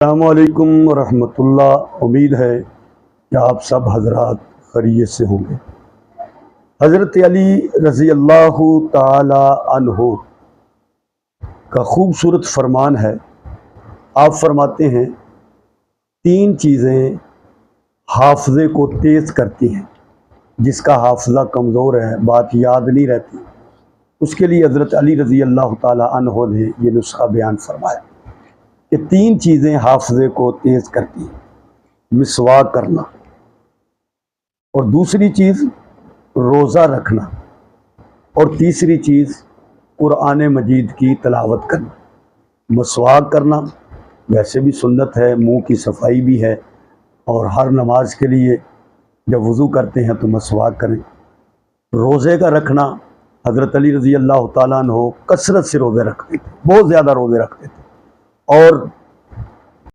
السلام علیکم ورحمۃ اللہ۔ امید ہے کہ آپ سب حضرات خیریت سے ہوں گے۔ حضرت علی رضی اللہ تعالی عنہ کا خوبصورت فرمان ہے۔ آپ فرماتے ہیں 3 چیزیں حافظے کو تیز کرتی ہیں۔ جس کا حافظہ کمزور ہے، بات یاد نہیں رہتی، اس کے لیے حضرت علی رضی اللہ تعالی عنہ نے یہ نسخہ بیان فرمایا کہ 3 چیزیں حافظے کو تیز کرتی ہیں: مسواک کرنا، اور دوسری چیز روزہ رکھنا، اور تیسری چیز قرآن مجید کی تلاوت کرنا۔ مسواک کرنا ویسے بھی سنت ہے، منہ کی صفائی بھی ہے، اور ہر نماز کے لیے جب وضو کرتے ہیں تو مسواک کریں۔ روزے کا رکھنا، حضرت علی رضی اللہ تعالیٰ عنہ کثرت سے روزے رکھتے تھے، بہت زیادہ روزے رکھتے تھے، اور